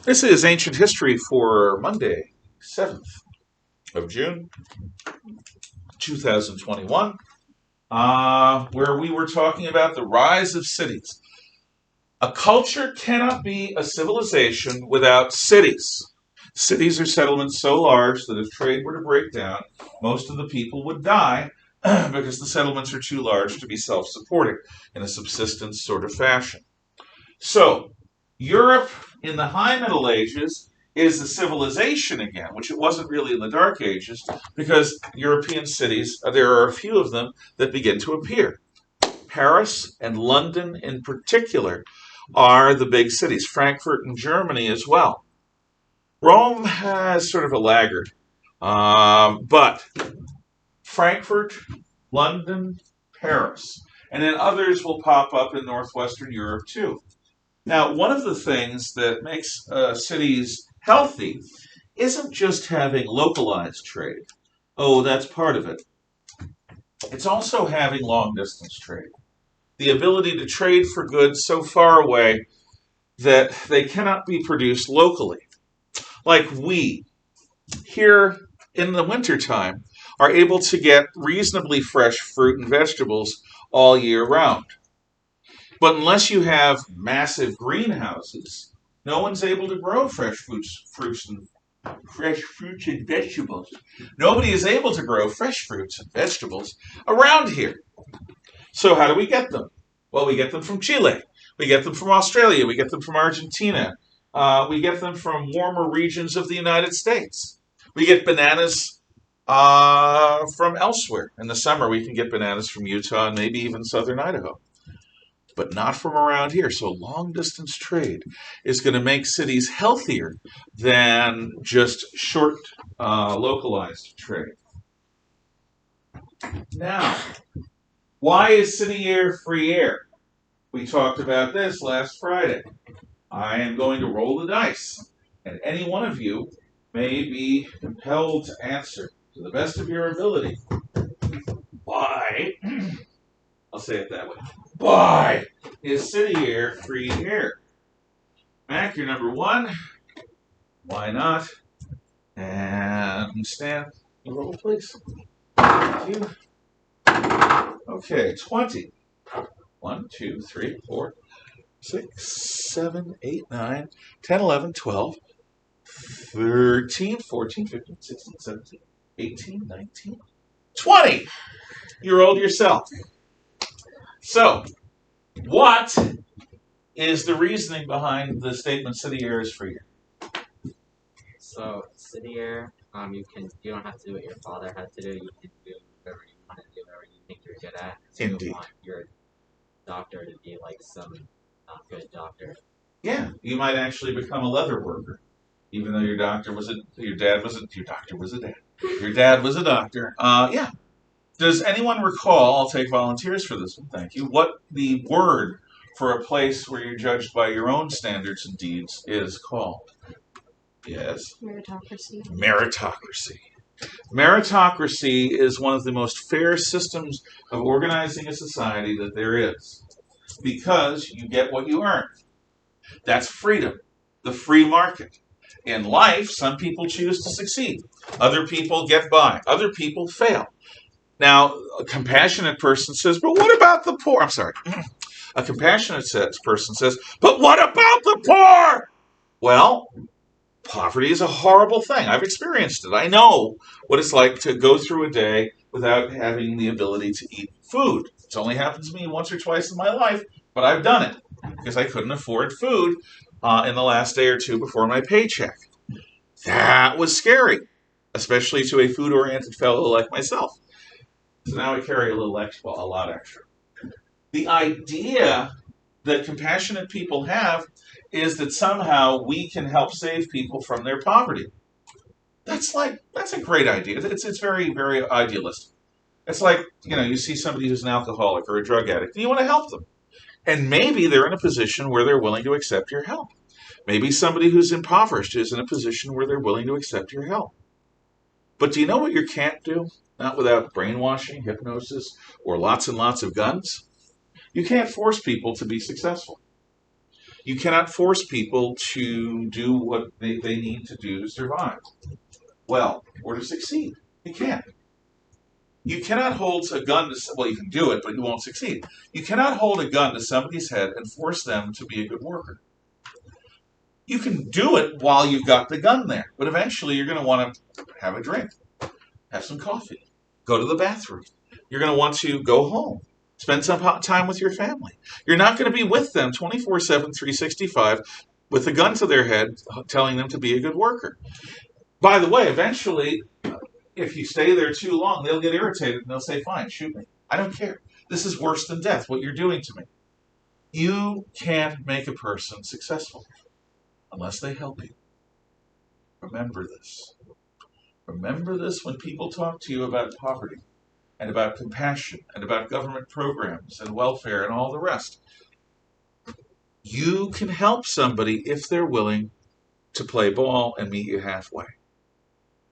This is Ancient History for Monday, 7th of June, 2021, where we were talking about the rise of cities. A culture cannot be a civilization without cities. Cities are settlements so large that if trade were to break down, most of the people would die because the settlements are too large to be self-supporting in a subsistence sort of fashion. So, Europe in the High Middle Ages is a civilization again, which it wasn't really in the Dark Ages, because European cities, there are a few of them that begin to appear. Paris and London in particular are the big cities, Frankfurt in Germany as well. Rome has sort of a laggard, but Frankfurt, London, Paris, and then others will pop up in northwestern Europe too. Now, one of the things that makes cities healthy isn't just having localized trade. Oh, that's part of it. It's also having long distance trade. The ability to trade for goods so far away that they cannot be produced locally. Like we, here in the wintertime, are able to get reasonably fresh fruit and vegetables all year round. But unless you have massive greenhouses, no one's able to grow fresh fruits and vegetables. Nobody is able to grow fresh fruits and vegetables around here. So how do we get them? Well, we get them from Chile. We get them from Australia. We get them from Argentina. We get them from warmer regions of the United States. We get bananas from elsewhere. In the summer, we can get bananas from Utah and maybe even southern Idaho, but not from around here. So long distance trade is going to make cities healthier than just short localized trade. Now, why is city air free air? We talked about this last Friday. I am going to roll the dice, and any one of you may be compelled to answer to the best of your ability. Why? I'll say it that way. Why is city air free air? Mac, you're number one. Why not? And Stan, roll, please. Thank you. Okay, 20. 1, 2, 3, 4, 6, 7, 8, 9, 10, 11, 12, 13, 14, 15, 16, 17, 18, 19, 20. You rolled yourself. So, what is the reasoning behind the statement city air is free air? So city air, you don't have to do what your father had to do. You can do whatever you want to do, whatever you think you're good at. So you don't want your doctor to be like some not good doctor. Yeah, you might actually become a leather worker, even though your doctor was a dad was a doctor. Yeah. Does anyone recall, I'll take volunteers for this one, thank you, what the word for a place where you're judged by your own standards and deeds is called? Yes? Meritocracy. Meritocracy. Meritocracy is one of the most fair systems of organizing a society that there is, because you get what you earn. That's freedom, the free market. In life, some people choose to succeed. Other people get by. Other people fail. Now, a compassionate person says, but what about the poor? I'm sorry. A compassionate person says, but what about the poor? Well, poverty is a horrible thing. I've experienced it. I know what it's like to go through a day without having the ability to eat food. It's only happened to me once or twice in my life, but I've done it because I couldn't afford food in the last day or two before my paycheck. That was scary, especially to a food-oriented fellow like myself. So now I carry a lot extra. The idea that compassionate people have is that somehow we can help save people from their poverty. That's a great idea. It's very, very idealistic. It's like, you see somebody who's an alcoholic or a drug addict, and you want to help them. And maybe they're in a position where they're willing to accept your help. Maybe somebody who's impoverished is in a position where they're willing to accept your help. But do you know what you can't do? Not without brainwashing, hypnosis, or lots and lots of guns. You can't force people to be successful. You cannot force people to do what they need to do to survive well or to succeed. You can't. You cannot hold a gun to, well, you can do it, but you won't succeed. You cannot hold a gun to somebody's head and force them to be a good worker. You can do it while you've got the gun there, but eventually you're going to want to have a drink, have some coffee, go to the bathroom. You're going to want to go home, spend some time with your family. You're not going to be with them 24/7, 365 with a gun to their head telling them to be a good worker. By the way, eventually, if you stay there too long, they'll get irritated and they'll say, fine, shoot me. I don't care. This is worse than death, what you're doing to me. You can't make a person successful unless they help you. Remember this. Remember this when people talk to you about poverty and about compassion and about government programs and welfare and all the rest. You can help somebody if they're willing to play ball and meet you halfway.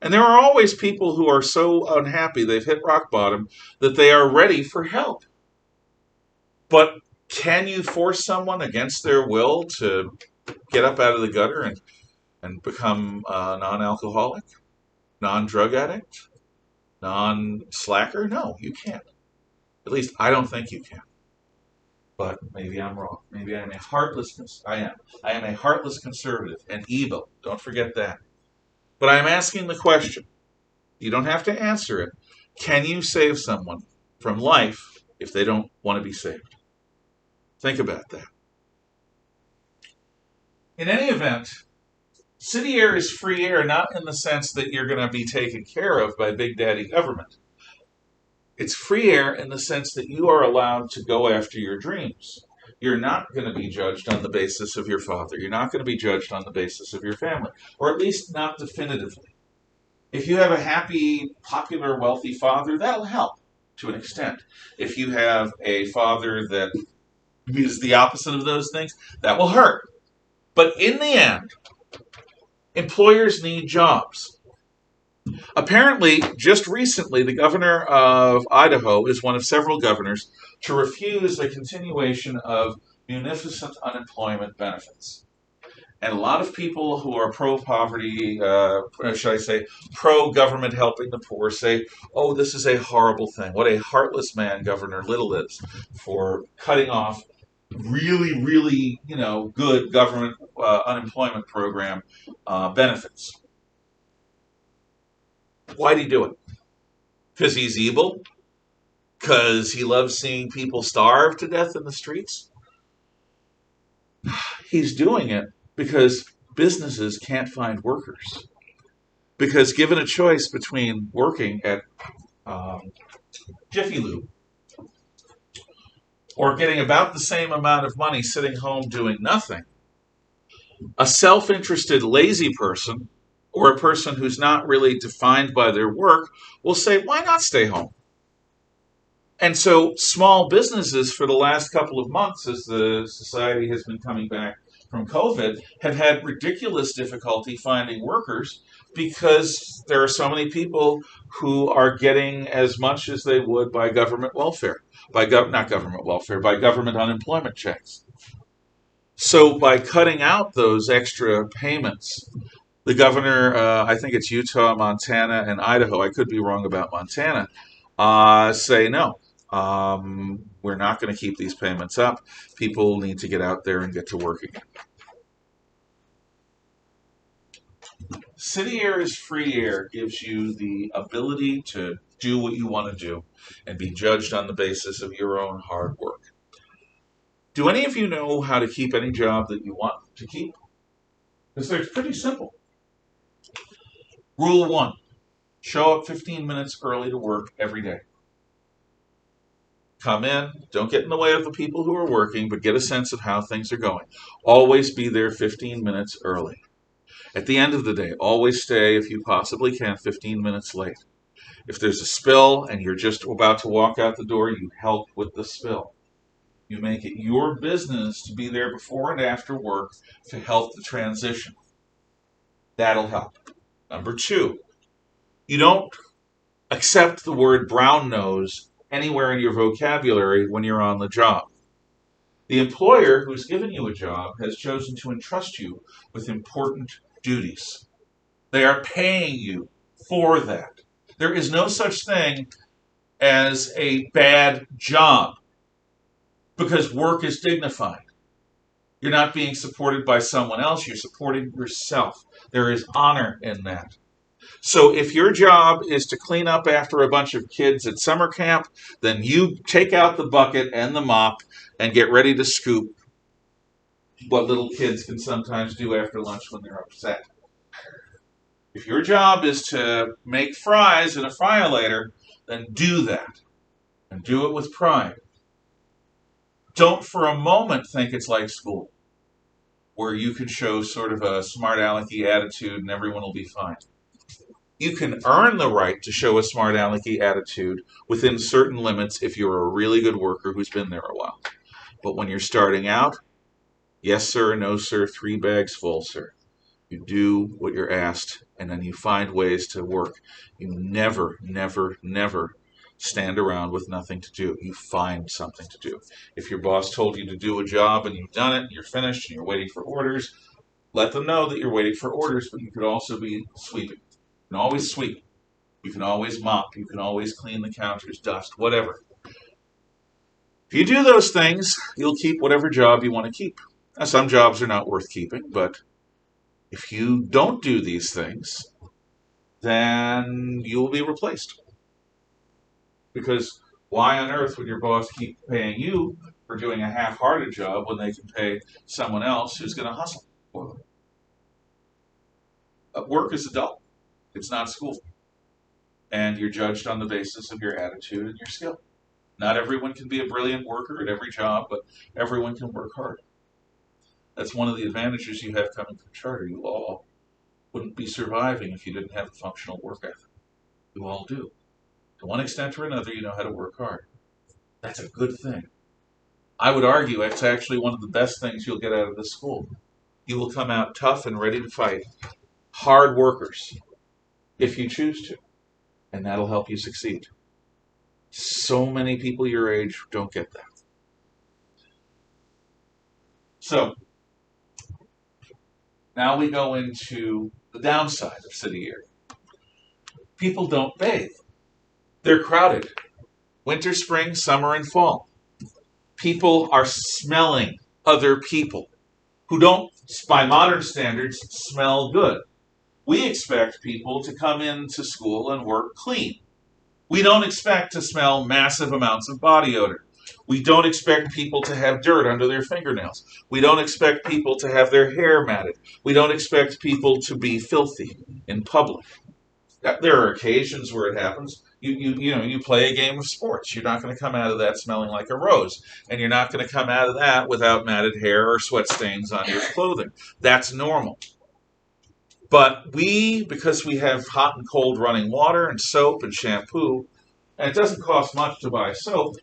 And there are always people who are so unhappy they've hit rock bottom that they are ready for help. But can you force someone against their will to get up out of the gutter and become a non-alcoholic, non-drug addict, non-slacker? No, you can't. At least I don't think you can. But maybe I'm wrong. Maybe I am a heartless. I am. I am a heartless conservative and evil. Don't forget that. But I'm asking the question. You don't have to answer it. Can you save someone from life if they don't want to be saved? Think about that. In any event, city air is free air, not in the sense that you're going to be taken care of by Big Daddy government. It's free air in the sense that you are allowed to go after your dreams. You're not going to be judged on the basis of your father. You're not going to be judged on the basis of your family, or at least not definitively. If you have a happy, popular, wealthy father, that'll help to an extent. If you have a father that is the opposite of those things, that will hurt. But in the end, employers need jobs. Apparently, just recently, the governor of Idaho is one of several governors to refuse a continuation of munificent unemployment benefits. And a lot of people who are pro-poverty, should I say, pro-government helping the poor say, oh, this is a horrible thing. What a heartless man Governor Little is for cutting off really, really, good government unemployment program benefits. Why'd he do it? Because he's evil? Because he loves seeing people starve to death in the streets? He's doing it because businesses can't find workers. Because given a choice between working at Jiffy Lube or getting about the same amount of money sitting home doing nothing, a self-interested, lazy person or a person who's not really defined by their work will say, why not stay home? And so small businesses for the last couple of months, as the society has been coming back from COVID, have had ridiculous difficulty finding workers because there are so many people who are getting as much as they would by government welfare, by government unemployment checks. So by cutting out those extra payments, the governor, I think it's Utah, Montana, and Idaho, I could be wrong about Montana, say no. We're not going to keep these payments up. People need to get out there and get to work again. City air is free air gives you the ability to do what you want to do and be judged on the basis of your own hard work. Do any of you know how to keep any job that you want to keep? Because it's pretty simple. Rule 1, show up 15 minutes early to work every day. Come in, don't get in the way of the people who are working, but get a sense of how things are going. Always be there 15 minutes early. At the end of the day, always stay, if you possibly can, 15 minutes late. If there's a spill and you're just about to walk out the door, you help with the spill. You make it your business to be there before and after work to help the transition. That'll help. Number 2, you don't accept the word brown nose anywhere in your vocabulary when you're on the job. The employer who's given you a job has chosen to entrust you with important duties. They are paying you for that. There is no such thing as a bad job because work is dignified. You're not being supported by someone else, you're supporting yourself. There is honor in that. So if your job is to clean up after a bunch of kids at summer camp, then you take out the bucket and the mop and get ready to scoop what little kids can sometimes do after lunch when they're upset. If your job is to make fries in a fry-o-lator, then do that. And do it with pride. Don't for a moment think it's like school, where you can show sort of a smart alecky attitude and everyone will be fine. You can earn the right to show a smart alecky attitude within certain limits if you're a really good worker who's been there a while. But when you're starting out, yes sir, no sir, 3 bags full, sir. You do what you're asked, and then you find ways to work. You never, never, never stand around with nothing to do. You find something to do. If your boss told you to do a job and you've done it, and you're finished, and you're waiting for orders, let them know that you're waiting for orders, but you could also be sweeping. You can always sweep. You can always mop. You can always clean the counters, dust, whatever. If you do those things, you'll keep whatever job you want to keep. Now, some jobs are not worth keeping, but if you don't do these things, then you will be replaced. Because why on earth would your boss keep paying you for doing a half-hearted job when they can pay someone else who's going to hustle for them? Work is adult. It's not school. And you're judged on the basis of your attitude and your skill. Not everyone can be a brilliant worker at every job, but everyone can work hard. That's one of the advantages you have coming from charter. You all wouldn't be surviving if you didn't have a functional work ethic. You all do. To one extent or another, you know how to work hard. That's a good thing. I would argue it's actually one of the best things you'll get out of this school. You will come out tough and ready to fight. Hard workers, if you choose to. And that'll help you succeed. So many people your age don't get that. So, now we go into the downside of city air. People don't bathe. They're crowded. Winter, spring, summer, and fall. People are smelling other people who don't, by modern standards, smell good. We expect people to come into school and work clean. We don't expect to smell massive amounts of body odor. We don't expect people to have dirt under their fingernails. We don't expect people to have their hair matted. We don't expect people to be filthy in public. There are occasions where it happens. You play a game of sports. You're not going to come out of that smelling like a rose. And you're not going to come out of that without matted hair or sweat stains on your clothing. That's normal. But because we have hot and cold running water and soap and shampoo, and it doesn't cost much to buy soap,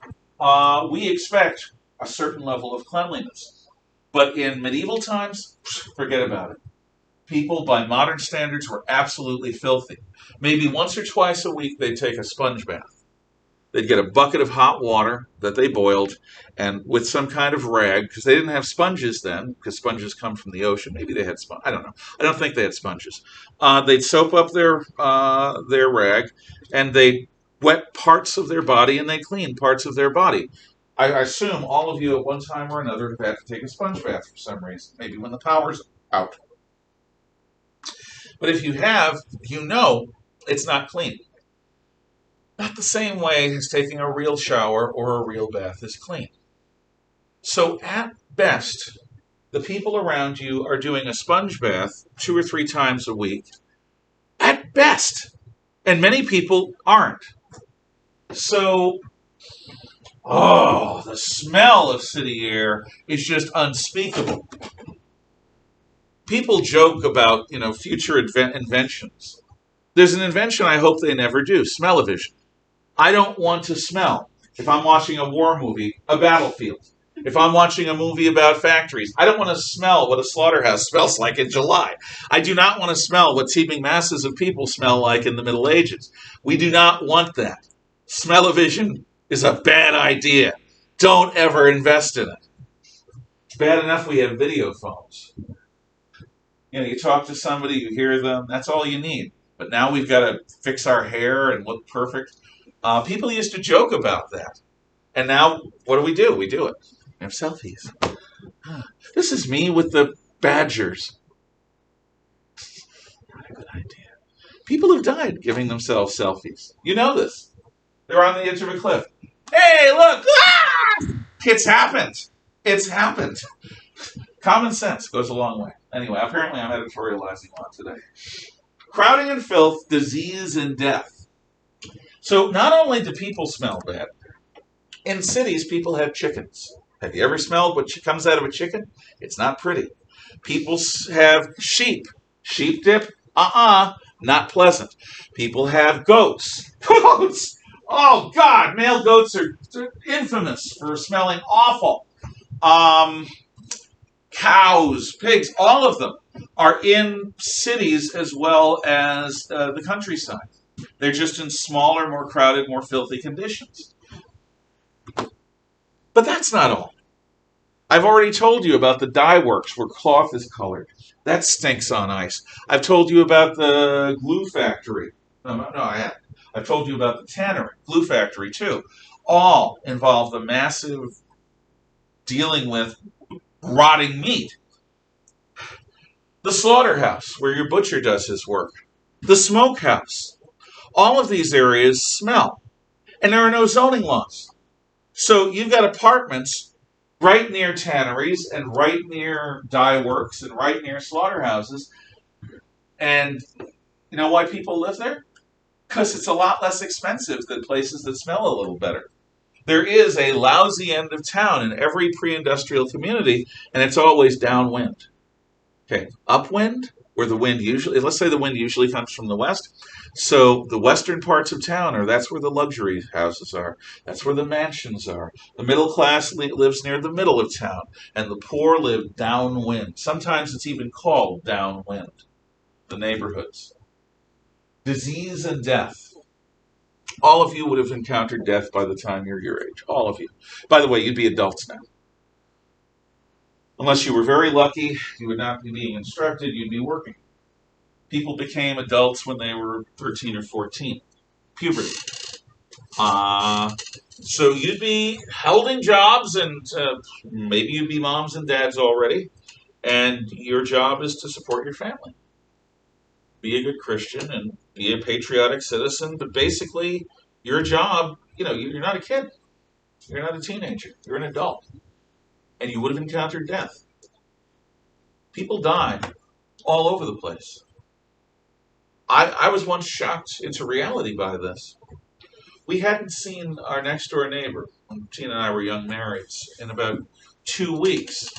we expect a certain level of cleanliness. But in medieval times, forget about it. People, by modern standards, were absolutely filthy. Maybe once or twice a week, they'd take a sponge bath. They'd get a bucket of hot water that they boiled, and with some kind of rag, because they didn't have sponges then, because sponges come from the ocean. Maybe they had sponges. I don't know. I don't think they had sponges. They'd soap up their rag, and they'd wet parts of their body, and they'd clean parts of their body. I assume all of you at one time or another have had to take a sponge bath for some reason, maybe when the power's out. But if you have, you know it's not clean. Not the same way as taking a real shower or a real bath is clean. So at best, the people around you are doing a sponge bath 2 or 3 times a week. At best. And many people aren't. So, the smell of city air is just unspeakable. People joke about, future inventions. There's an invention I hope they never do, smell-o-vision. I don't want to smell, if I'm watching a war movie, a battlefield. If I'm watching a movie about factories, I don't want to smell what a slaughterhouse smells like in July. I do not want to smell what teeming masses of people smell like in the Middle Ages. We do not want that. Smell-o-vision is a bad idea. Don't ever invest in it. bad enough we have video phones. You talk to somebody, you hear them, that's all you need. But now we've got to fix our hair and look perfect. People used to joke about that. And now, what do? We do it. We have selfies. This is me with the Badgers. Not a good idea. People have died giving themselves selfies. You know this. They're on the edge of a cliff. Hey, look! Ah! It's happened. It's happened. Common sense goes a long way. Anyway, apparently I'm editorializing a lot today. Crowding and filth, disease and death. So not only do people smell bad, in cities people have chickens. Have you ever smelled what comes out of a chicken? It's not pretty. People have sheep. Sheep dip? Not pleasant. People have goats. Goats! Oh, God, male goats are infamous for smelling awful. Cows, pigs, all of them are in cities as well as the countryside. They're just in smaller, more crowded, more filthy conditions. But that's not all. I've already told you about the dye works where cloth is colored. That stinks on ice. I've told you about the glue factory. No, I haven't. I've told you about the tannery, glue factory too. All involve the massive dealing with rotting meat. The slaughterhouse, where your butcher does his work. The smokehouse. All of these areas smell. And there are no zoning laws. So you've got apartments right near tanneries and right near dye works and right near slaughterhouses. And you know why people live there? Because it's a lot less expensive than places that smell a little better. There is a lousy end of town in every pre-industrial community, and it's always downwind. Okay, upwind, where the wind usually, let's say the wind usually comes from the west. So the western parts of town that's where the luxury houses are. That's where the mansions are. The middle class lives near the middle of town, and the poor live downwind. Sometimes it's even called downwind, the neighborhoods. Disease and death. All of you would have encountered death by the time you're your age. All of you. By the way, you'd be adults now. Unless you were very lucky, you would not be being instructed, you'd be working. People became adults when they were 13 or 14. Puberty. So you'd be holding jobs, and maybe you'd be moms and dads already, and your job is to support your family. Be a good Christian and be a patriotic citizen, but basically your job, you're not a kid. You're not a teenager. You're an adult. And you would have encountered death. People die all over the place. I was once shocked into reality by this. We hadn't seen our next door neighbor, when Tina and I were young marrieds, in about 2 weeks.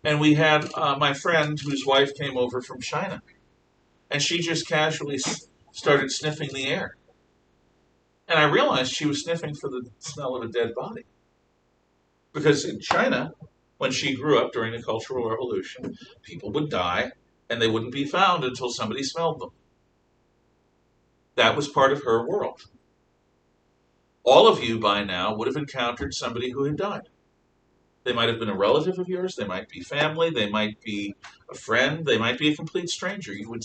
And we had my friend whose wife came over from China. And she just casually started sniffing the air. And I realized she was sniffing for the smell of a dead body. Because in China, when she grew up during the Cultural Revolution, people would die and they wouldn't be found until somebody smelled them. That was part of her world. All of you by now would have encountered somebody who had died. They might have been a relative of yours, they might be family, they might be a friend, they might be a complete stranger. You would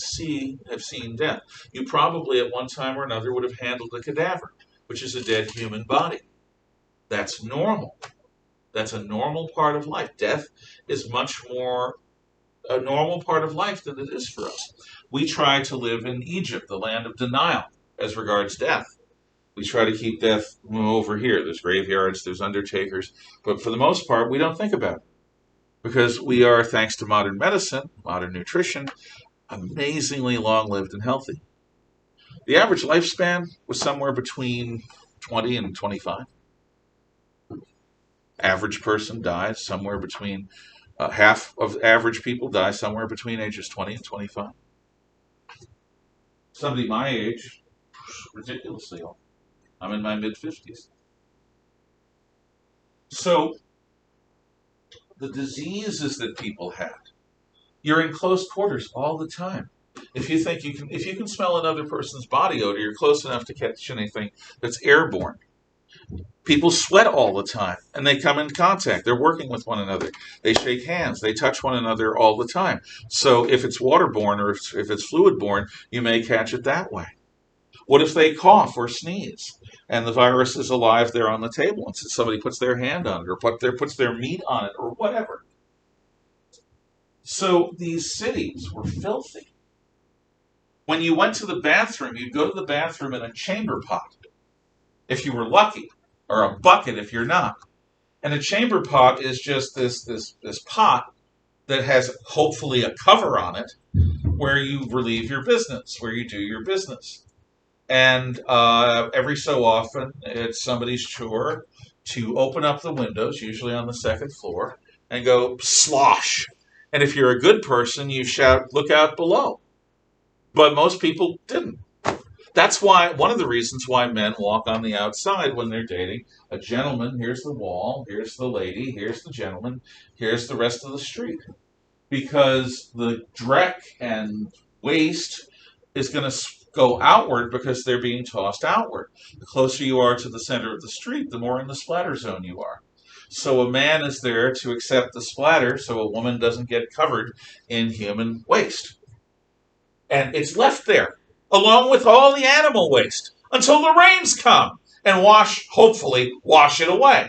have seen death. You probably at one time or another would have handled a cadaver, which is a dead human body. That's normal. That's a normal part of life. Death is much more a normal part of life than it is for us. We try to live in Egypt, the land of denial, as regards death. We try to keep death over here. There's graveyards, there's undertakers, but for the most part, we don't think about it. Because we are, thanks to modern medicine, modern nutrition, amazingly long-lived and healthy. The average lifespan was somewhere between 20 and 25. Average person dies somewhere between, half of average people die somewhere between ages 20 and 25. Somebody my age, ridiculously old. I'm in my mid-50s. So, the diseases that people had, you're in close quarters all the time. If you can smell another person's body odor, you're close enough to catch anything that's airborne. People sweat all the time, and they come in contact. They're working with one another. They shake hands. They touch one another all the time. So if it's waterborne or if it's fluid-borne, you may catch it that way. What if they cough or sneeze, and the virus is alive there on the table, and somebody puts their hand on it or puts their meat on it or whatever? So these cities were filthy. When you went to the bathroom, you'd go to the bathroom in a chamber pot, if you were lucky, or a bucket if you're not. And a chamber pot is just this pot that has hopefully a cover on it where you relieve your business, where you do your business. And every so often, it's somebody's chore to open up the windows, usually on the second floor, and go slosh. And if you're a good person, you shout, "Look out below." But most people didn't. That's why one of the reasons why men walk on the outside when they're dating. A gentleman, here's the wall, here's the lady, here's the gentleman, here's the rest of the street. Because the dreck and waste is going to go outward because they're being tossed outward. The closer you are to the center of the street, the more in the splatter zone you are. So a man is there to accept the splatter so a woman doesn't get covered in human waste. And it's left there, along with all the animal waste, until the rains come and hopefully wash it away.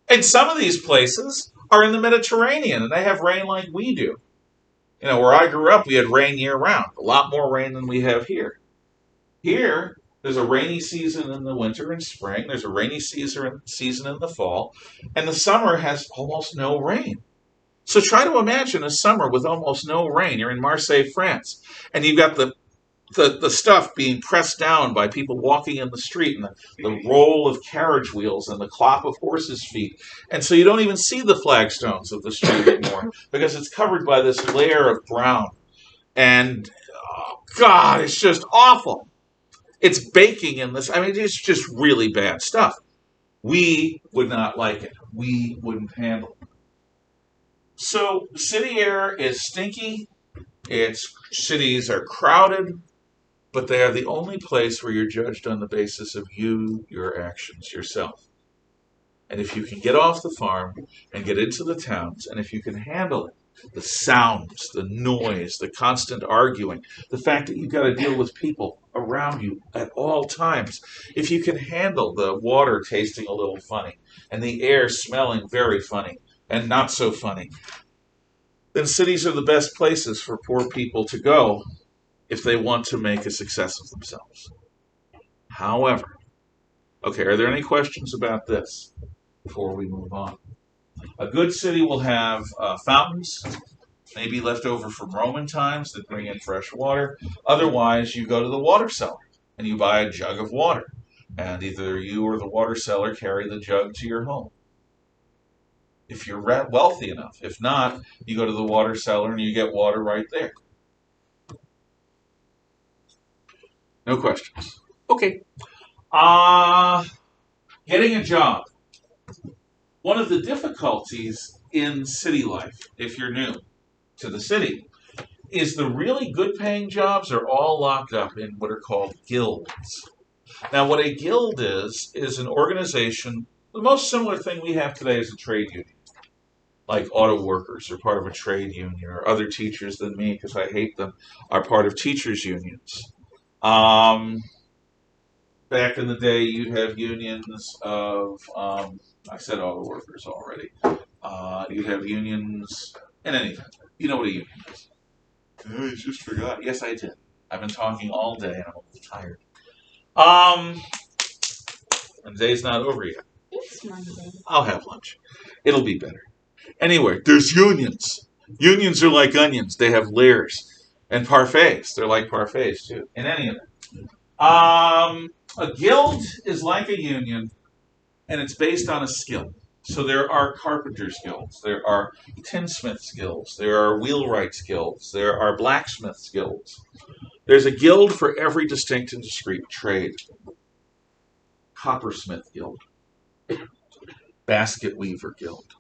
And some of these places are in the Mediterranean, and they have rain like we do. You know, where I grew up, we had rain year-round, a lot more rain than we have here. Here, there's a rainy season in the winter and spring, there's a rainy season in the fall, and the summer has almost no rain. So try to imagine a summer with almost no rain. You're in Marseille, France, and you've got the stuff being pressed down by people walking in the street, and the roll of carriage wheels and the clop of horses' feet. And so you don't even see the flagstones of the street anymore because it's covered by this layer of brown. And, oh God, it's just awful. It's baking in this. I mean, it's just really bad stuff. We would not like it. We wouldn't handle it. So city air is stinky. Cities are crowded, but they are the only place where you're judged on the basis of your actions, yourself. And if you can get off the farm and get into the towns, and if you can handle it, the sounds, the noise, the constant arguing, the fact that you've got to deal with people around you at all times, if you can handle the water tasting a little funny and the air smelling very funny and not so funny, then cities are the best places for poor people to go if they want to make a success of themselves. However, okay, are there any questions about this before we move on? A good city will have fountains, maybe left over from Roman times that bring in fresh water. Otherwise, you go to the water cellar and you buy a jug of water. And either you or the water seller carry the jug to your home, if you're wealthy enough. If not, you go to the water cellar and you get water right there. No questions. Okay. Getting a job. One of the difficulties in city life, if you're new to the city, is the really good paying jobs are all locked up in what are called guilds. Now, what a guild is an organization, the most similar thing we have today is a trade union. Like auto workers are part of a trade union, or other teachers than me, because I hate them, are part of teachers' unions. Back in the day, you'd have unions of, I said auto workers already. You'd have unions, in any event, you know what a union is. I just forgot. Yes, I did. I've been talking all day and I'm a little tired. And the day's not over yet. It's Monday. I'll have lunch. It'll be better. Anyway, there's unions. Unions are like onions. They have layers. And parfaits. They're like parfaits, too. In any event. A guild is like a union, and it's based on a skill. So there are carpenter's guilds, there are tinsmiths guilds, there are wheelwrights guilds, there are blacksmiths guilds. There's a guild for every distinct and discrete trade. Coppersmith guild, basket weaver guild.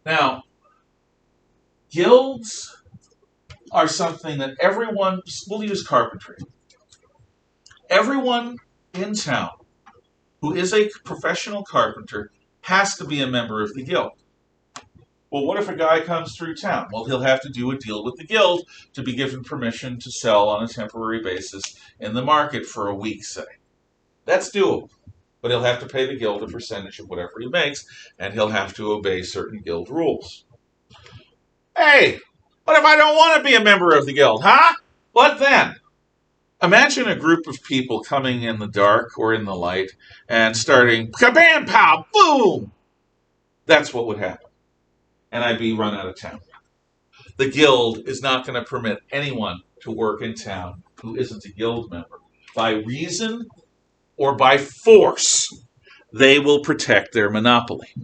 Now, guilds are something that we'll use carpentry. Everyone in town who is a professional carpenter has to be a member of the guild. Well, what if a guy comes through town? Well, he'll have to do a deal with the guild to be given permission to sell on a temporary basis in the market for a week, say. That's doable. But he'll have to pay the guild a percentage of whatever he makes, and he'll have to obey certain guild rules. Hey, what if I don't want to be a member of the guild, huh? What then? Imagine a group of people coming in the dark or in the light and starting, kabam, pow, boom! That's what would happen. And I'd be run out of town. The guild is not going to permit anyone to work in town who isn't a guild member. By reason or by force, they will protect their monopoly.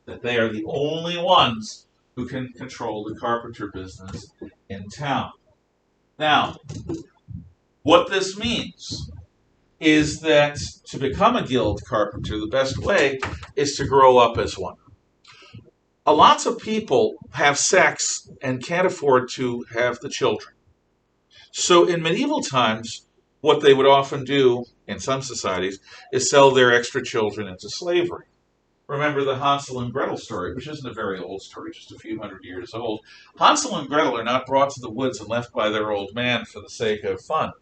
That they are the only ones who can control the carpenter business in town. Now, what this means is that to become a guild carpenter, the best way is to grow up as one. Lots of people have sex and can't afford to have the children. So in medieval times, what they would often do in some societies is sell their extra children into slavery. Remember the Hansel and Gretel story, which isn't a very old story, just a few hundred years old. Hansel and Gretel are not brought to the woods and left by their old man for the sake of fun.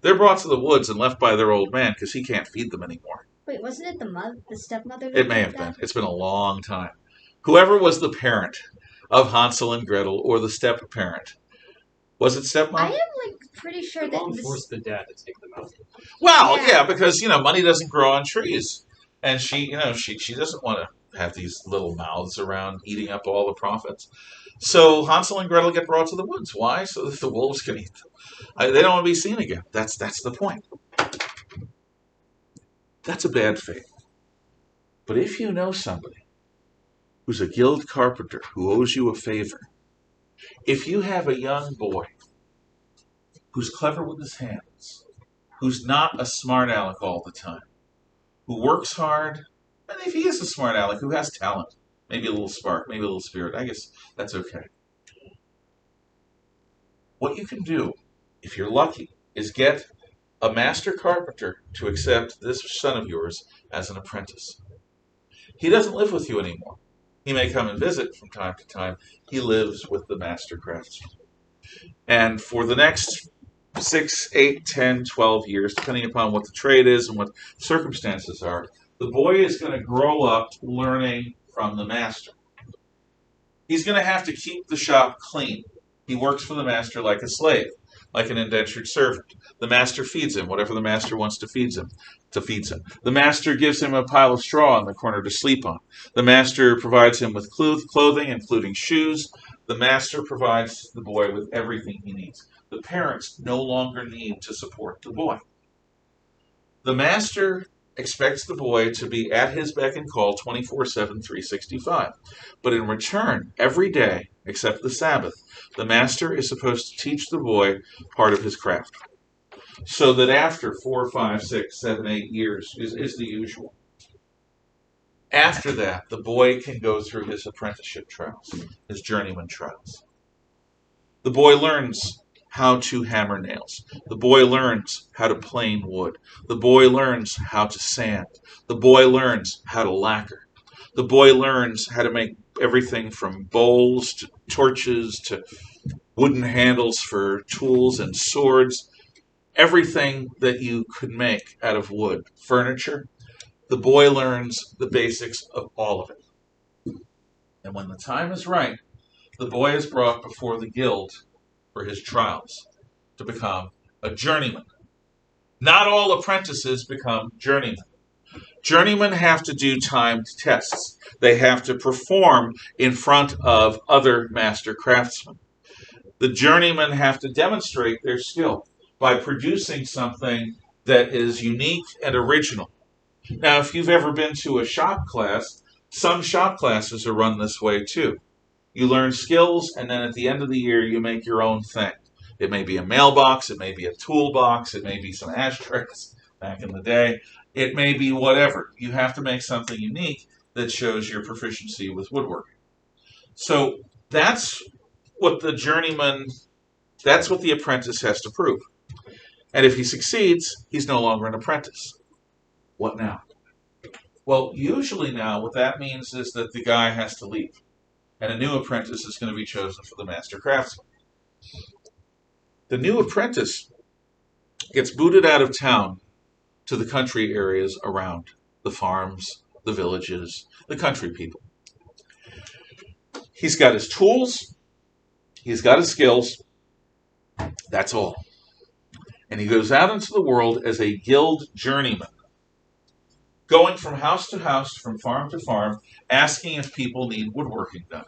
They're brought to the woods and left by their old man because he can't feed them anymore. Wait, wasn't it the stepmother? It may have been. It's been a long time. Whoever was the parent of Hansel and Gretel, or the step-parent. Was it stepmom? I am pretty sure that Mom forced the dad to take them out. Well, Yeah. yeah, because money doesn't grow on trees, and she doesn't want to have these little mouths around eating up all the profits. So Hansel and Gretel get brought to the woods. Why? So that the wolves can eat them. They don't want to be seen again. That's the point. That's a bad fate. But if you know somebody who's a guild carpenter who owes you a favor, if you have a young boy who's clever with his hands, who's not a smart aleck all the time, who works hard, and if he is a smart aleck, who has talent, maybe a little spark, maybe a little spirit, I guess that's okay. What you can do, if you're lucky, is get a master carpenter to accept this son of yours as an apprentice. He doesn't live with you anymore. He may come and visit from time to time. He lives with the master craftsman. And for the next 6, 8, 10, 12 years, depending upon what the trade is and what circumstances are, the boy is going to grow up learning from the master. He's going to have to keep the shop clean. He works for the master like a slave, like an indentured servant. The master feeds him whatever the master wants to feed him. The master gives him a pile of straw in the corner to sleep on. The master provides him with clothing, including shoes. The master provides the boy with everything he needs. The parents no longer need to support the boy. The master expects the boy to be at his beck and call 24/7, 365. But in return, every day, except the Sabbath, the master is supposed to teach the boy part of his craft. So that after 4, 5, 6, 7, 8 years is the usual. After that, the boy can go through his apprenticeship trials, his journeyman trials. The boy learns how to hammer nails. The boy learns how to plane wood. The boy learns how to sand. The boy learns how to lacquer. The boy learns how to make everything from bowls to torches to wooden handles for tools and swords. Everything that you could make out of wood. Furniture. The boy learns the basics of all of it. And when the time is right, the boy is brought before the guild for his trials to become a journeyman. Not all apprentices become journeymen. Journeymen have to do timed tests. They have to perform in front of other master craftsmen. The journeymen have to demonstrate their skill by producing something that is unique and original. Now, if you've ever been to a shop class, some shop classes are run this way too. You learn skills, and then at the end of the year, you make your own thing. It may be a mailbox, it may be a toolbox, it may be some ashtrays back in the day. It may be whatever. You have to make something unique that shows your proficiency with woodworking. So that's what the journeyman, that's what the apprentice has to prove. And if he succeeds, he's no longer an apprentice. What now? Well, usually now what that means is that the guy has to leave, and a new apprentice is going to be chosen for the master craftsman. The new apprentice gets booted out of town to the country areas around the farms, the villages, the country people. He's got his tools, he's got his skills, that's all. And he goes out into the world as a guild journeyman, going from house to house, from farm to farm, asking if people need woodworking done.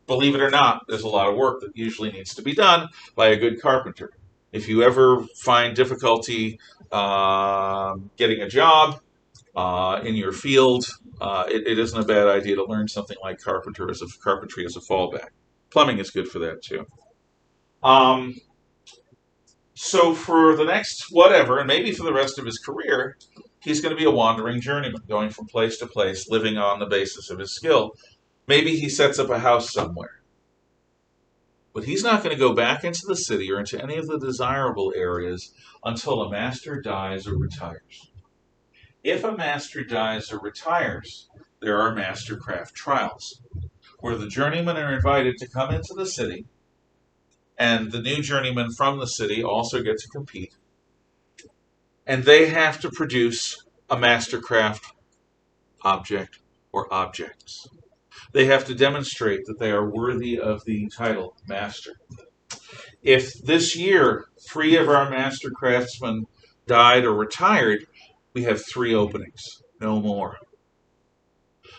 Believe it or not, there's a lot of work that usually needs to be done by a good carpenter. If you ever find difficulty getting a job in your field, it isn't a bad idea to learn something like carpentry as a fallback. Plumbing is good for that too. So for the next whatever, and maybe for the rest of his career, he's going to be a wandering journeyman, going from place to place, living on the basis of his skill. Maybe he sets up a house somewhere. But he's not going to go back into the city or into any of the desirable areas until a master dies or retires. If a master dies or retires, there are mastercraft trials, where the journeymen are invited to come into the city, and the new journeymen from the city also get to compete. And they have to produce a mastercraft object or objects. They have to demonstrate that they are worthy of the title master. If this year 3 of our master craftsmen died or retired, we have 3 openings, no more.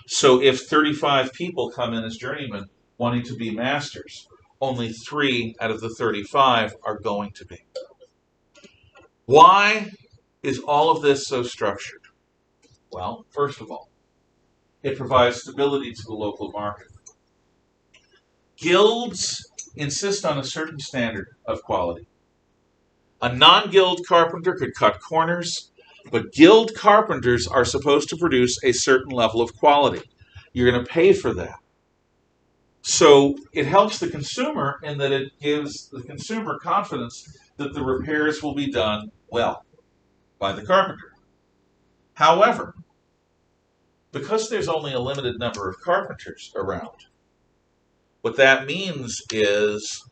So if 35 people come in as journeymen wanting to be masters, only 3 out of the 35 are going to be. Why is all of this so structured? Well, first of all, it provides stability to the local market. Guilds insist on a certain standard of quality. A non-guild carpenter could cut corners, but guild carpenters are supposed to produce a certain level of quality. You're going to pay for that. So it helps the consumer in that it gives the consumer confidence that the repairs will be done well by the carpenter. However, because there's only a limited number of carpenters around, what that means is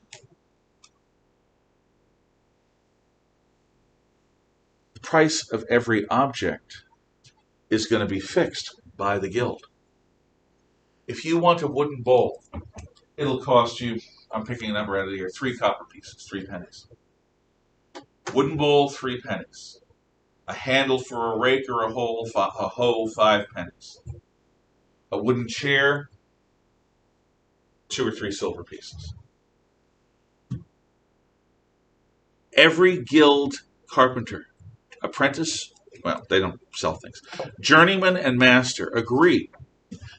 the price of every object is going to be fixed by the guild. If you want a wooden bowl, it'll cost you, I'm picking a number out of here, 3 copper pieces, 3 pennies. Wooden bowl, 3 pennies. A handle for a rake or a hoe, 5 pennies. A wooden chair, 2 or 3 silver pieces. Every guild carpenter, apprentice, well, they don't sell things, journeyman and master agree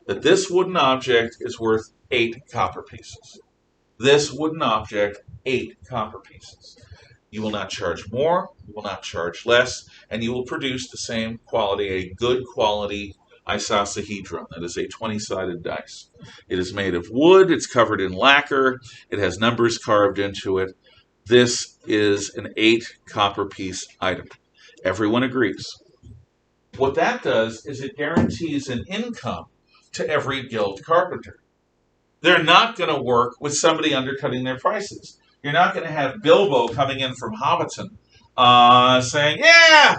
that this wooden object is worth 8 copper pieces. This wooden object, 8 copper pieces. You will not charge more, you will not charge less, and you will produce the same quality, a good quality icosahedron. That is a 20-sided dice. It is made of wood, it's covered in lacquer, it has numbers carved into it. This is an 8 copper piece item. Everyone agrees. What that does is it guarantees an income to every guild carpenter. They're not going to work with somebody undercutting their prices. You're not going to have Bilbo coming in from Hobbiton saying, yeah,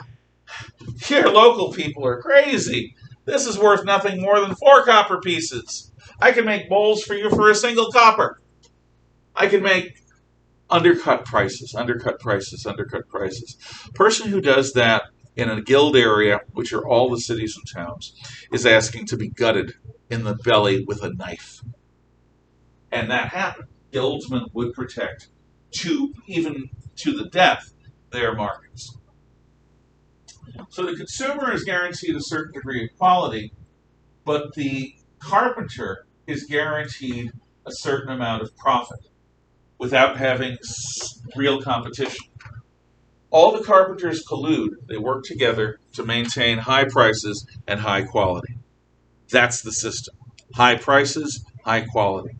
your local people are crazy. This is worth nothing more than 4 copper pieces. I can make bowls for you for a single copper. I can make undercut prices. Person who does that in a guild area, which are all the cities and towns, is asking to be gutted in the belly with a knife. And that happened. Guildsmen would protect, even to the death, their markets. So the consumer is guaranteed a certain degree of quality, but the carpenter is guaranteed a certain amount of profit without having real competition. All the carpenters collude. They work together to maintain high prices and high quality. That's the system. High prices, high quality.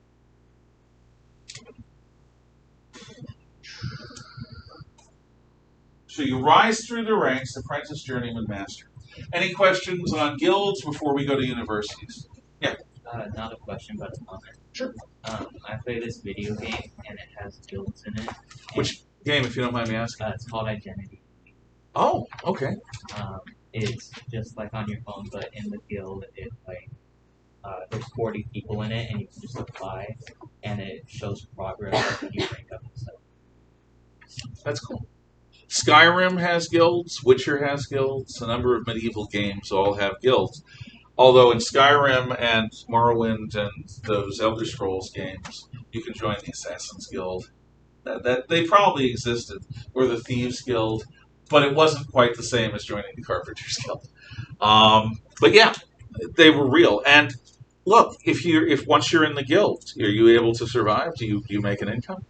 So you rise through the ranks, apprentice, journeyman, master. Any questions on guilds before we go to universities? Not a question, but a comment. Sure. I play this video game and it has guilds in it. Which game, if you don't mind me asking? It's called Identity. Oh, okay. It's just like on your phone, but in the guild, there's 40 people in it, and you can just apply, and it shows progress as you rank up and stuff. That's cool. Skyrim has guilds, Witcher has guilds, a number of medieval games all have guilds. Although in Skyrim and Morrowind and those Elder Scrolls games, you can join the Assassin's Guild. That they probably existed, or the Thieves Guild, but it wasn't quite the same as joining the Carpenters Guild. But yeah, they were real. And look, if once you're in the guild, are you able to survive? Do you make an income?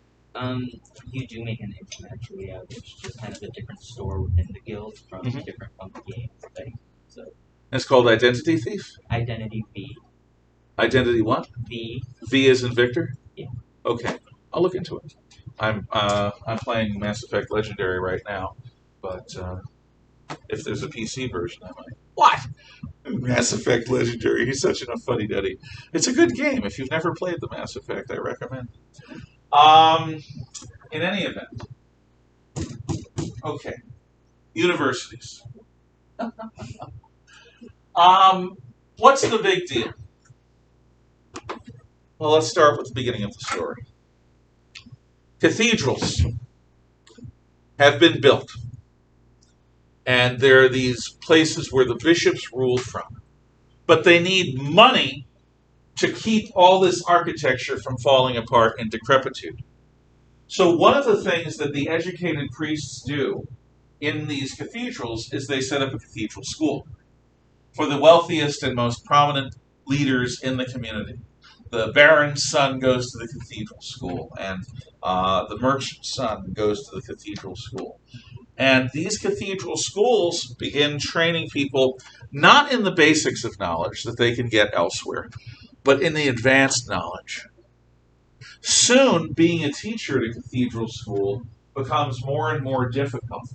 You do make an income actually. It's just kind of a different store within the guild from different from the game thing. So It's called Identity Thief? Identity V. Identity what? V. V as in Victor? Yeah. Okay. I'll look into it. I'm playing Mass Effect Legendary right now, but if there's a PC version, I might. What? Mass Effect Legendary. He's such a funny duddy. It's a good game. If you've never played the Mass Effect, I recommend. In any event, okay. Universities. What's the big deal? Well, let's start with the beginning of the story. Cathedrals have been built, and there are these places where the bishops rule from. But they need money to keep all this architecture from falling apart in decrepitude. So one of the things that the educated priests do in these cathedrals is they set up a cathedral school for the wealthiest and most prominent leaders in the community. The baron's son goes to the cathedral school, and the merchant's son goes to the cathedral school. And these cathedral schools begin training people not in the basics of knowledge that they can get elsewhere, but in the advanced knowledge. Soon, being a teacher at a cathedral school becomes more and more difficult.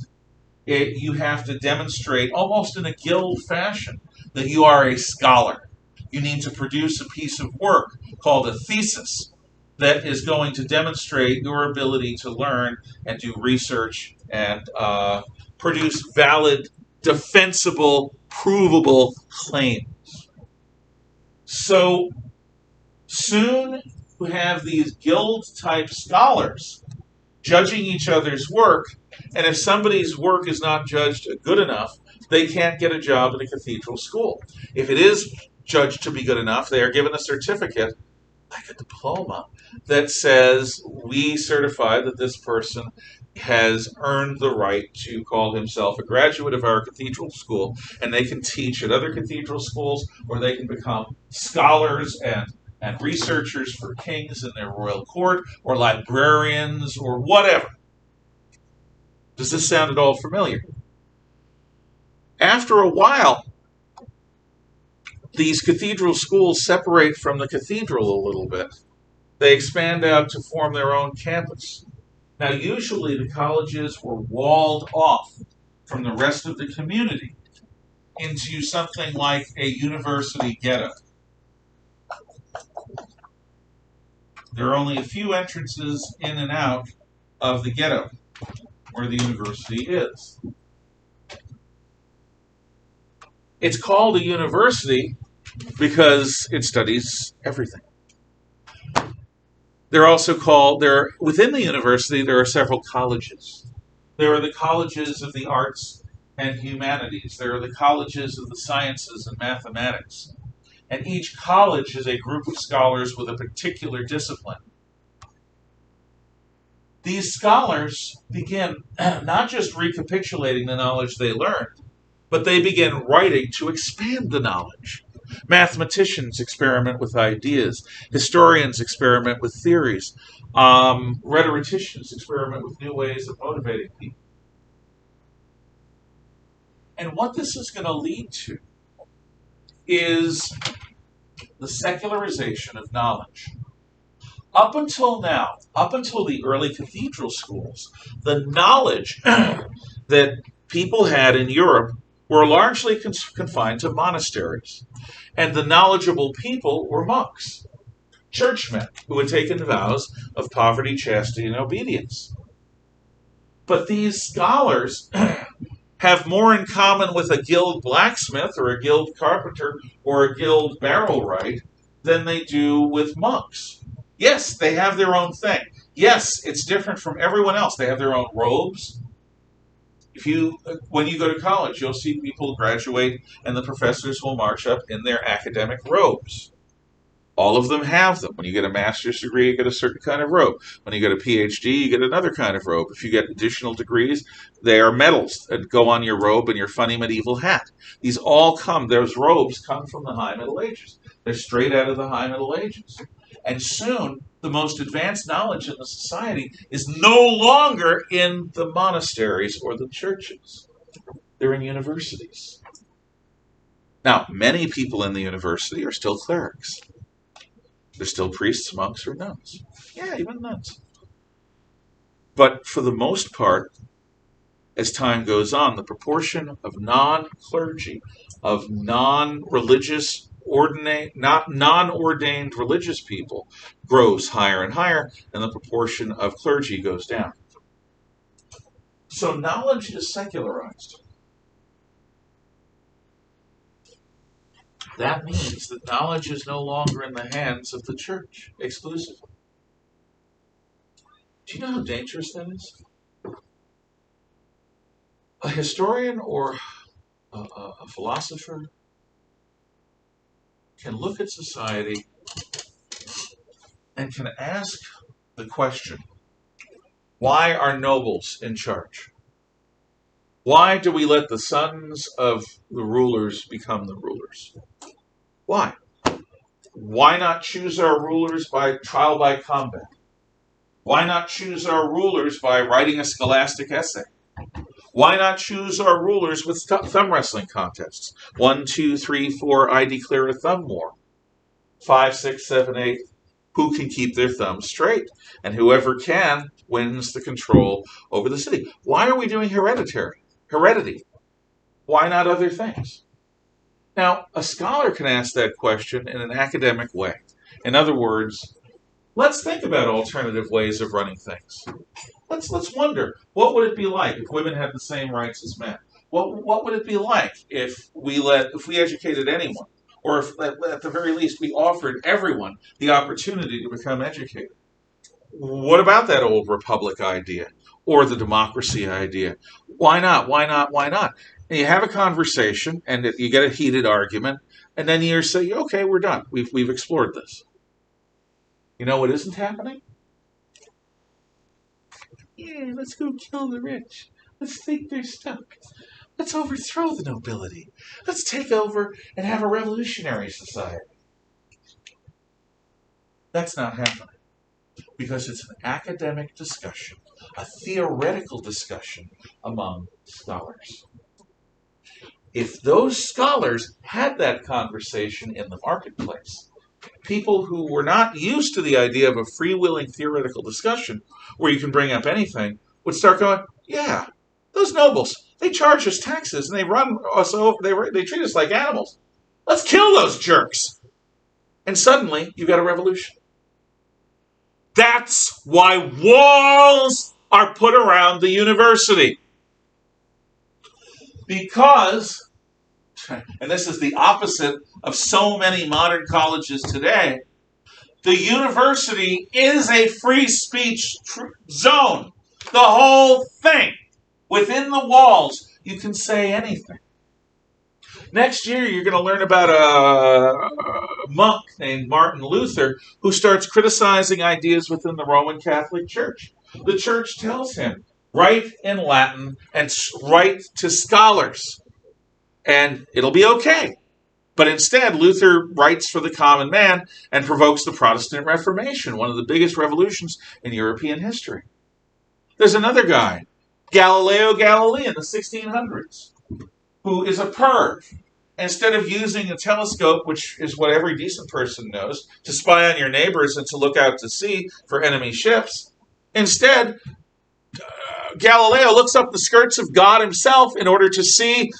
You have to demonstrate, almost in a guild fashion, that you are a scholar. You need to produce a piece of work called a thesis that is going to demonstrate your ability to learn and do research and produce valid, defensible, provable claims. So soon you have these guild-type scholars judging each other's work, and if somebody's work is not judged good enough, they can't get a job in a cathedral school. If it is judged to be good enough, they are given a certificate, like a diploma, that says, we certify that this person has earned the right to call himself a graduate of our cathedral school, and they can teach at other cathedral schools, or they can become scholars and researchers for kings in their royal court, or librarians, or whatever. Does this sound at all familiar? After a while, these cathedral schools separate from the cathedral a little bit. They expand out to form their own campus. Now, usually the colleges were walled off from the rest of the community into something like a university ghetto. There are only a few entrances in and out of the ghetto where the university is. It's called a university because it studies everything. Within the university, there are several colleges. There are the colleges of the arts and humanities. There are the colleges of the sciences and mathematics. And each college is a group of scholars with a particular discipline. These scholars begin not just recapitulating the knowledge they learned, but they begin writing to expand the knowledge. Mathematicians experiment with ideas. Historians experiment with theories. Rhetoricians experiment with new ways of motivating people. And what this is going to lead to is the secularization of knowledge. Up until now, up until the early cathedral schools, the knowledge that people had in Europe were largely confined to monasteries, and the knowledgeable people were monks, churchmen who had taken vows of poverty, chastity, and obedience. But these scholars have more in common with a guild blacksmith or a guild carpenter or a guild barrel wright than they do with monks. Yes, they have their own thing. Yes, it's different from everyone else. They have their own robes. When you go to college, you'll see people graduate and the professors will march up in their academic robes. All of them have them. When you get a master's degree, you get a certain kind of robe. When you get a PhD, you get another kind of robe. If you get additional degrees, they are medals that go on your robe and your funny medieval hat. Those robes come from the High Middle Ages. They're straight out of the High Middle Ages. And soon, the most advanced knowledge in the society is no longer in the monasteries or the churches. They're in universities. Now, many people in the university are still clerics. They're still priests, monks, or nuns. Yeah, even nuns. But for the most part, as time goes on, the proportion of non-clergy, of non-religious, non-ordained religious people grows higher and higher, and the proportion of clergy goes down. So knowledge is secularized. That means that knowledge is no longer in the hands of the church exclusively. Do you know how dangerous that is? A historian or a philosopher can look at society and can ask the question, why are nobles in charge? Why do we let the sons of the rulers become the rulers? Why? Why not choose our rulers by trial by combat? Why not choose our rulers by writing a scholastic essay? Why not choose our rulers with thumb wrestling contests? 1, 2, 3, 4, I declare a thumb war. 5, 6, 7, 8, who can keep their thumb straight? And whoever can wins the control over the city. Why are we doing heredity? Why not other things? Now, a scholar can ask that question in an academic way. In other words, let's think about alternative ways of running things. Let's wonder, what would it be like if women had the same rights as men? What would it be like if we educated anyone, or if at the very least we offered everyone the opportunity to become educated? What about that old republic idea or the democracy idea? Why not? Why not? Why not? And you have a conversation, and you get a heated argument, and then you say, "Okay, we're done. We've explored this." You know what isn't happening? Yeah, let's go kill the rich. Let's take their stuff. Let's overthrow the nobility. Let's take over and have a revolutionary society. That's not happening because it's an academic discussion, a theoretical discussion among scholars. If those scholars had that conversation in the marketplace, people who were not used to the idea of a freewheeling theoretical discussion where you can bring up anything would start going, yeah, those nobles, they charge us taxes and they run us over, they treat us like animals. Let's kill those jerks. And suddenly you've got a revolution. That's why walls are put around the university. Because, and this is the opposite of so many modern colleges today, the university is a free speech zone. The whole thing. Within the walls, you can say anything. Next year, you're going to learn about a monk named Martin Luther who starts criticizing ideas within the Roman Catholic Church. The church tells him, write in Latin and write to scholars, and it'll be okay. But instead, Luther writes for the common man and provokes the Protestant Reformation, one of the biggest revolutions in European history. There's another guy, Galileo Galilei in the 1600s, who is a perv. Instead of using a telescope, which is what every decent person knows, to spy on your neighbors and to look out to sea for enemy ships, instead, Galileo looks up the skirts of God himself in order to see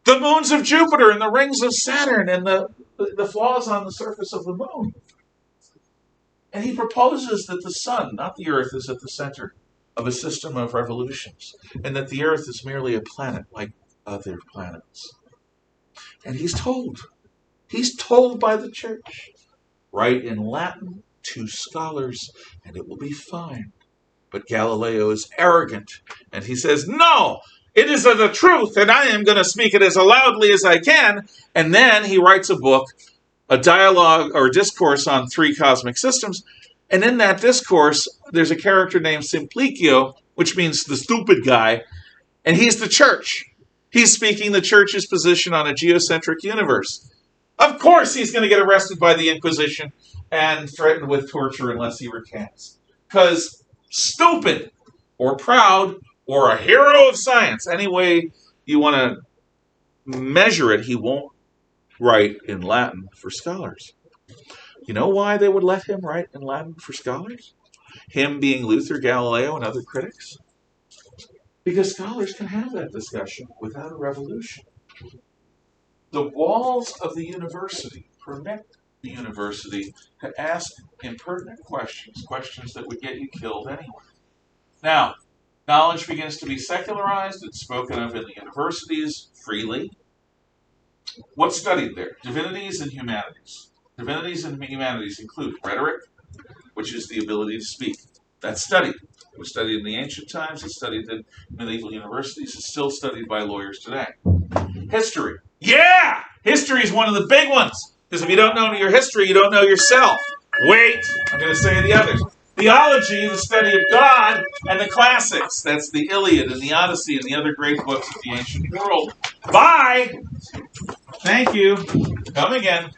The moons of Jupiter and the rings of Saturn and the flaws on the surface of the moon. And he proposes that the sun, not the earth, is at the center of a system of revolutions, and that the earth is merely a planet like other planets. And he's told by the church, write in Latin to scholars, and it will be fine. But Galileo is arrogant, and he says, no, it is the truth, and I am going to speak it as loudly as I can. And then he writes a book, a dialogue or discourse on 3 cosmic systems. And in that discourse, there's a character named Simplicio, which means the stupid guy, and he's the church. He's speaking the church's position on a geocentric universe. Of course he's going to get arrested by the Inquisition and threatened with torture unless he recants. Because stupid, or proud, or a hero of science, any way you want to measure it, he won't write in Latin for scholars. You know why they would let him write in Latin for scholars? Him being Luther, Galileo, and other critics? Because scholars can have that discussion without a revolution. The walls of the university permit the university to ask impertinent questions, questions that would get you killed anyway. Now, knowledge begins to be secularized. It's spoken of in the universities freely. What's studied there? Divinities and humanities. Divinities and humanities include rhetoric, which is the ability to speak. That's studied. It was studied in the ancient times. It's studied in medieval universities. It's still studied by lawyers today. History. Yeah! History is one of the big ones. Because if you don't know your history, you don't know yourself. Wait! I'm going to say the others. Theology, the study of God, and the classics. That's the Iliad and the Odyssey and the other great books of the ancient world. Bye! Thank you. Come again.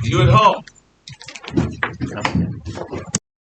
You at home.